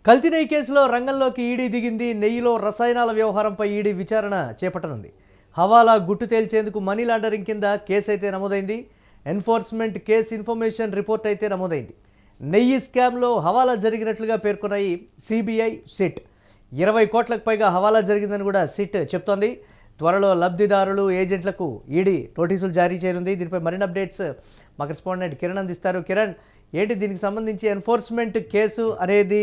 కల్తీ నెయ్యి కేసులో రంగంలోకి ఈడీ దిగింది. నెయ్యిలో రసాయనాల వ్యవహారంపై ఈడీ విచారణ చేపట్టనుంది. హవాలా గుట్టు తేల్చేందుకు మనీ లాండరింగ్ కింద కేసు అయితే నమోదైంది. ఎన్ఫోర్స్మెంట్ కేసు ఇన్ఫర్మేషన్ రిపోర్ట్ అయితే నమోదైంది. నెయ్యి స్కామ్లో హవాలా జరిగినట్లుగా పేర్కొన్నాయి సిబిఐ, సిట్. 20 కోట్లకు పైగా హవాలా జరిగిందని కూడా సిట్ చెప్తోంది. త్వరలో లబ్ధిదారులు, ఏజెంట్లకు ఈడీ నోటీసులు జారీ చేయనుంది. దీనిపై మరిన్ని అప్డేట్స్ మా కరెస్పాండెంట్ కిరణ్ అందిస్తారు. కిరణ్, ఏంటి దీనికి సంబంధించి ఎన్ఫోర్స్మెంట్ కేసు అనేది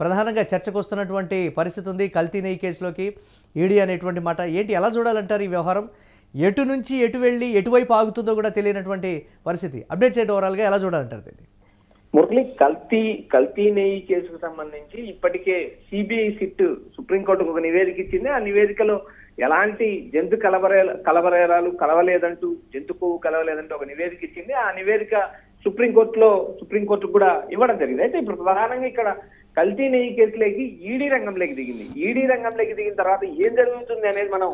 ప్రధానంగా చర్చకు వస్తున్నటువంటి పరిస్థితి ఉంది. కల్తీ నెయ్యి కేసులోకి ఈడీ అనేటువంటి మాట ఏంటి, ఎలా చూడాలంటారు ఈ వ్యవహారం? ఎటు నుంచి ఎటు వెళ్ళి ఎటువైపు ఆగుతుందో కూడా తెలియనటువంటి పరిస్థితి. అప్డేట్ చేయడం ఓవరాల్గా ఎలా చూడాలంటారు దీన్ని? మురళి, కల్తీ నెయ్యి కేసుకు సంబంధించి ఇప్పటికే సిబిఐ సిట్ సుప్రీంకోర్టుకు ఒక నివేదిక ఇచ్చింది. ఆ నివేదికలో ఎలాంటి జంతు కలవరేరాలు కలవలేదంటూ, జంతు కొవ్వు కలవలేదంటూ ఒక నివేదిక ఇచ్చింది. ఆ నివేదిక సుప్రీంకోర్టు కూడా ఇవ్వడం జరిగింది. అయితే ఇప్పుడు ప్రధానంగా ఇక్కడ కల్తీ నెయ్యి కేసులోకి ఈడీ రంగంలోకి దిగింది. ఈడీ రంగంలోకి దిగిన తర్వాత ఏం జరుగుతుంది అనేది మనం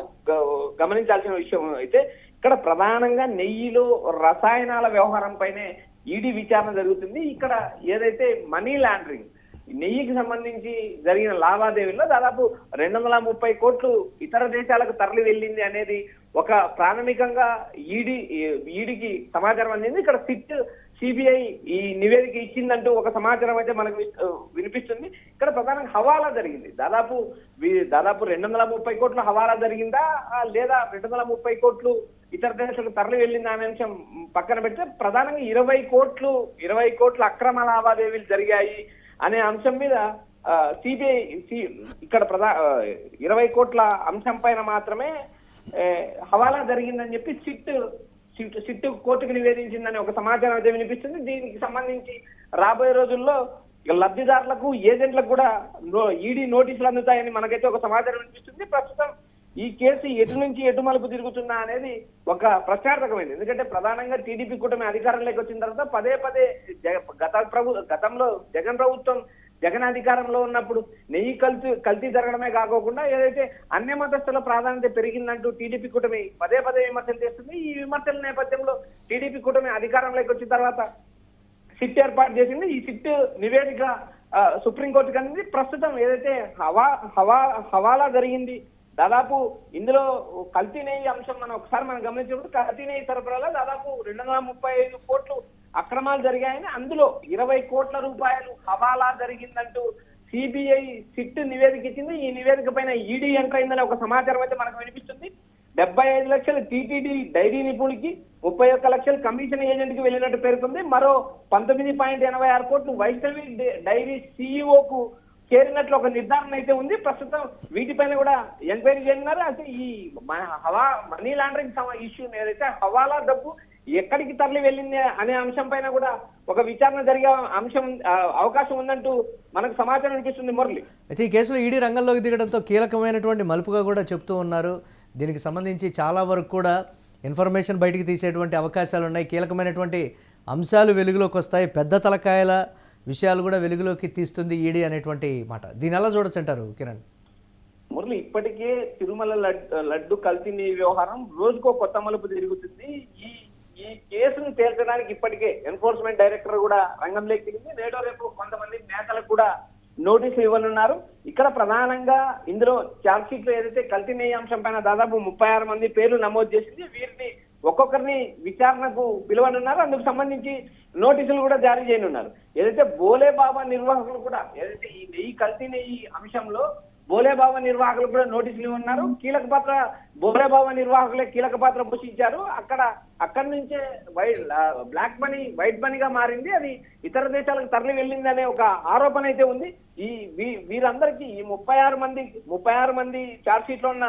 గమనించాల్సిన విషయం అయితే, ఇక్కడ ప్రధానంగా నెయ్యిలో రసాయనాల వ్యవహారం పైనే ఈడీ విచారణ జరుగుతుంది. ఇక్కడ ఏదైతే మనీ లాండరింగ్, నెయ్యికి సంబంధించి జరిగిన లావాదేవీల్లో దాదాపు 230 కోట్లు ఇతర దేశాలకు తరలి వెళ్ళింది అనేది ఒక ప్రాథమికంగా ఈడీకి సమాచారం అందింది. ఇక్కడ సిట్, సిబిఐ ఈ నివేదిక ఇచ్చిందంటూ ఒక సమాచారం అయితే మనకు వినిపిస్తుంది. ఇక్కడ ప్రధానంగా హవాలా జరిగింది. దాదాపు 230 కోట్ల హవాలా జరిగిందా, లేదా 230 కోట్లు ఇతర దేశాలకు తరలి వెళ్ళిందా అనే అంశం పక్కన పెడితే, ప్రధానంగా 20 కోట్ల అక్రమ లావాదేవీలు జరిగాయి అనే అంశం మీద సిబిఐ ఇక్కడ 20 కోట్ల అంశం పైన మాత్రమే హవాలా జరిగిందని చెప్పి సిట్ కోర్టుకు నివేదించిందని ఒక సమాచారం అయితే వినిపిస్తుంది. దీనికి సంబంధించి రాబోయే రోజుల్లో లబ్ధిదారులకు, ఏజెంట్లకు కూడా ఈడీ నోటీసులు అందుతాయని మనకైతే ఒక సమాచారం వినిపిస్తుంది. ప్రస్తుతం ఈ కేసు ఎటు నుంచి ఎటు మలుపు తిరుగుతుందా అనేది ఒక ప్రశ్నార్థకమైంది. ఎందుకంటే ప్రధానంగా టీడీపీ కూటమి అధికారంలోకి వచ్చిన తర్వాత పదే గతంలో జగన్ అధికారంలో ఉన్నప్పుడు నెయ్యి కల్తీ జరగడమే కాకోకుండా ఏదైతే అన్య మతస్థుల ప్రాధాన్యత పెరిగిందంటూ టీడీపీ కూటమి పదే విమర్శలు చేస్తుంది. ఈ విమర్శల నేపథ్యంలో టీడీపీ కూటమి అధికారంలోకి వచ్చిన తర్వాత సిట్ ఏర్పాటు చేసింది. ఈ సిట్ నివేదిక సుప్రీంకోర్టుకు అందింది. ప్రస్తుతం ఏదైతే హవాలా జరిగింది, దాదాపు ఇందులో కల్తీ నెయ్యి అంశం మనం గమనించినప్పుడు కల్తీ నెయ్యి సరఫరాలో దాదాపు 235 కోట్లు అక్రమాలు జరిగాయని, అందులో 20 కోట్ల రూపాయలు హవాలా జరిగిందంటూ సిబిఐ సిట్ నివేదిక ఇచ్చింది. ఈ నివేదిక పైన ఈడీ ఎంటర్ అయిందని ఒక సమాచారం అయితే మనకు వినిపిస్తుంది. 75 లక్షలు టీటీడీ డైరీ నిపుణుడికి, 31 లక్షలు కమిషన్ ఏజెంట్ కి వెళ్ళినట్టు పేర్కొంది. మరో 19.86 కోట్లు వైష్ణవి డైరీ సిఇఓకు చేరినట్లు ఒక నిర్ధారణ అయితే ఉంది. ప్రస్తుతం వీటిపైన కూడా ఎంక్వైరీ చేస్తున్నారు. అయితే ఈ మనీ లాండరింగ్ ఇష్యూ ఏదైతే హవాలా డబ్బు ఎక్కడికి తరలి వెళ్ళింది అనే అంశం పైన కూడా ఒక విచారణ జరిగే అవకాశం ఉందంటూ మనకు సమాచారం అనిపిస్తుంది. మురళి, అయితే ఈ కేసులో ఈడీ రంగంలోకి దిగడంతో కీలకమైనటువంటి మలుపుగా కూడా చెప్తూ ఉన్నారు. దీనికి సంబంధించి చాలా వరకు కూడా ఇన్ఫర్మేషన్ బయటికి తీసేటువంటి అవకాశాలు ఉన్నాయి. కీలకమైనటువంటి అంశాలు వెలుగులోకి వస్తాయి. పెద్ద తలకాయల విషయాలు కూడా వెలుగులోకి తీస్తుంది ఈడీ అనేటువంటి మాట. దీని ఎలా చూడొచ్చు అంటారు కిరణ్? మురళి, ఇప్పటికే తిరుమల లడ్డు కల్తీ వ్యవహారం రోజుకో కొత్త మలుపు తిరుగుతుంది. ఈ కేసును తేల్చడానికి ఇప్పటికే ఎన్ఫోర్స్మెంట్ డైరెక్టర్ కూడా రంగంలోకి దిగింది. నేడో రేపు కొంతమంది నేతలకు కూడా నోటీసులు ఇవ్వనున్నారు. ఇక్కడ ప్రధానంగా ఇందులో ఛార్జ్ షీట్ లో ఏదైతే కల్తీ నెయ్యి అంశం పైన దాదాపు 36 మంది పేర్లు నమోదు చేసింది. వీరిని ఒక్కొక్కరిని విచారణకు పిలువనున్నారు. అందుకు సంబంధించి నోటీసులు కూడా జారీ చేయనున్నారు. ఏదైతే బోలే బాబా నిర్వాహకులు కూడా ఏదైతే ఈ నెయ్యి కల్తీ నెయ్యి అంశంలో బోలే బాబా నిర్వాహకులు కూడా నోటీసులు ఉన్నారు. బోలే బాబా నిర్వాహకులే కీలక పాత్ర పోషించారు. అక్కడి నుంచే బ్లాక్ మనీ వైట్ మనీగా మారింది. అది ఇతర దేశాలకు తరలి వెళ్ళింది అనే ఒక ఆరోపణ అయితే ఉంది. వీరందరికీ ఈ 36 మంది ఛార్జ్ షీట్ లో ఉన్న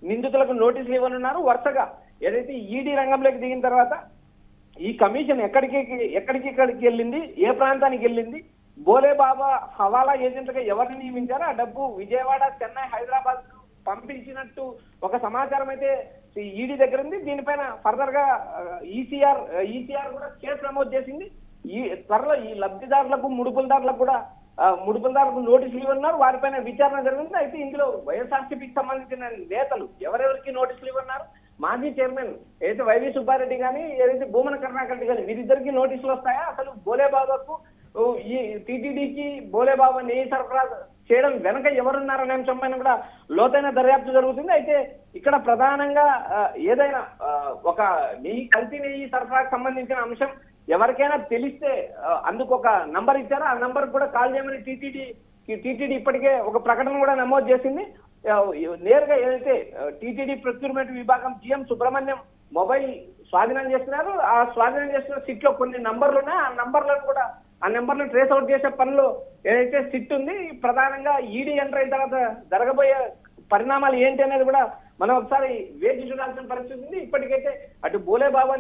నిందితులకు నోటీసులు ఇవ్వనున్నారు. వరుసగా ఏదైతే ఈడీ రంగంలోకి దిగిన తర్వాత ఈ కమిషన్ ఎక్కడికి వెళ్ళింది, ఏ ప్రాంతానికి వెళ్ళింది, బోలే బాబా హవాలా ఏజెంట్గా ఎవరిని నియమించారో ఆ డబ్బు విజయవాడ, చెన్నై, హైదరాబాద్ పంపించినట్టు ఒక సమాచారం అయితే ఈడీ దగ్గర ఉంది. దీనిపైన ఫర్దర్ గా ఈసీఆర్ కూడా కేసు నమోదు చేసింది. త్వరలో ఈ లబ్ధిదారులకు, ముడుపులదారులకు నోటీసులు ఇవ్వన్నారు. వారిపైన విచారణ జరుగుతుంది. అయితే ఇందులో వైఎస్ఆర్సీపీకి సంబంధించిన నేతలు ఎవరెవరికి నోటీసులు ఇవ్వన్నారు, మాజీ చైర్మన్ ఏదైతే వైవి సుబ్బారెడ్డి కానీ, ఏదైతే భూమన కరుణాకర్ రెడ్డి కానీ, వీరిద్దరికి నోటీసులు వస్తాయా, అసలు బోలే బాబాకు ఈ టీటీడీకి బోలేబాబా నెయ్యి సరఫరా చేయడం వెనక ఎవరున్నారనే అంశం పైన కూడా లోతైన దర్యాప్తు జరుగుతుంది. అయితే ఇక్కడ ప్రధానంగా ఏదైనా ఒక కల్తీ నెయ్యి సరఫరాకు సంబంధించిన అంశం ఎవరికైనా తెలిస్తే అందుకు ఒక నంబర్ ఇచ్చారు. ఆ నంబర్ కూడా కాల్ చేయమని టీటీడీ ఇప్పటికే ఒక ప్రకటన కూడా నమోదు చేసింది. నేరుగా ఏదైతే టీటీడీ ప్రొక్యూర్మెంట్ విభాగం జిఎం సుబ్రహ్మణ్యం మొబైల్ స్వాధీనం చేస్తున్నారు. ఆ స్వాధీనం చేస్తున్న సిట్ లో కొన్ని నంబర్లు ఉన్నాయి. ఆ నెంబర్లను ట్రేస్ అవుట్ చేసే పనిలో ఏదైతే సిట్ ఉంది, ప్రధానంగా ఈడీ ఎంటర్ అయిన తర్వాత జరగబోయే పరిణామాలు ఏంటి అనేది కూడా మనం ఒకసారి వేచి చూడాల్సిన పరిస్థితి ఉంది. ఇప్పటికైతే అటు బోలేబాబా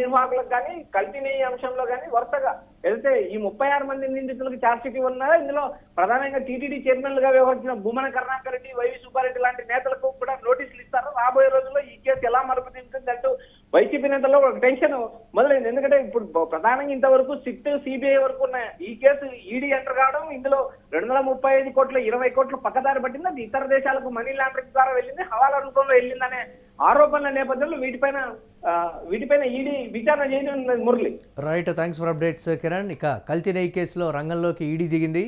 నిర్వాహకులకు కానీ కల్తీ నెయ్యి అంశంలో కానీ వరుసగా ఏదైతే ఈ 36 మంది నిందితులకు ఛార్జ్ షీట్ ఉన్నారో ఇందులో ప్రధానంగా టీటీడీ చైర్మన్లుగా వ్యవహరించిన భూమన కరుణాకర్ రెడ్డి, వైవి సుబ్బారెడ్డి లాంటి నేతలకు కూడా నోటీసులు ఇస్తారు. రాబోయే రోజుల్లో ఈ కేసు ఎలా మలుపు తింటుంది అంటూ వైసీపీ నేతల్లో ఒక టెన్షన్ మొదలైంది. ఎందుకంటే ఇప్పుడు ప్రధానంగా ఇంతవరకు సిట్, సిబిఐ వరకు ఉన్న ఈ కేసు ఈడీ ఎంటర్ కావడం, ఇందులో 235 కోట్ల 20 కోట్లు పక్కదారి పట్టింది. అది ఇతర దేశాలకు మనీ లాండరింగ్ ద్వారా వెళ్ళింది, హవాలా రూపంలో వెళ్ళిందనే ఆరోపణల నేపథ్యంలో వీటిపైన ఈడీ విచారణ చేయనున్నది. Murali, right, thanks for updates Kiran. ఇక కల్తీ నెయ్యి కేసులో రంగంలోకి ఈడీ దిగింది.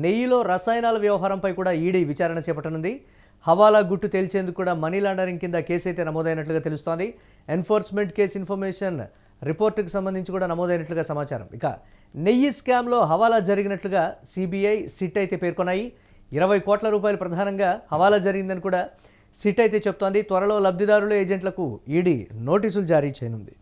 నెయ్యిలో రసాయనాల వ్యవహారంపై కూడా ఈడీ విచారణ చేపట్టనుంది. హవాలా గుట్టు తేల్చేందుకు కూడా మనీ లాండరింగ్ కింద కేసు అయితే నమోదైనట్లుగా తెలుస్తోంది. ఎన్ఫోర్స్మెంట్ కేసు ఇన్ఫర్మేషన్ రిపోర్టుకు సంబంధించి కూడా నమోదైనట్లుగా సమాచారం. ఇక నెయ్యి స్కామ్లో హవాలా జరిగినట్లుగా సిబిఐ, సిట్ అయితే పేర్కొన్నాయి. 20 కోట్ల రూపాయలు ప్రధానంగా హవాలా జరిగిందని కూడా సిట్ అయితే చెప్తోంది. త్వరలో లబ్ధిదారులు, ఏజెంట్లకు ఈడీ నోటీసులు జారీ చేయనుంది.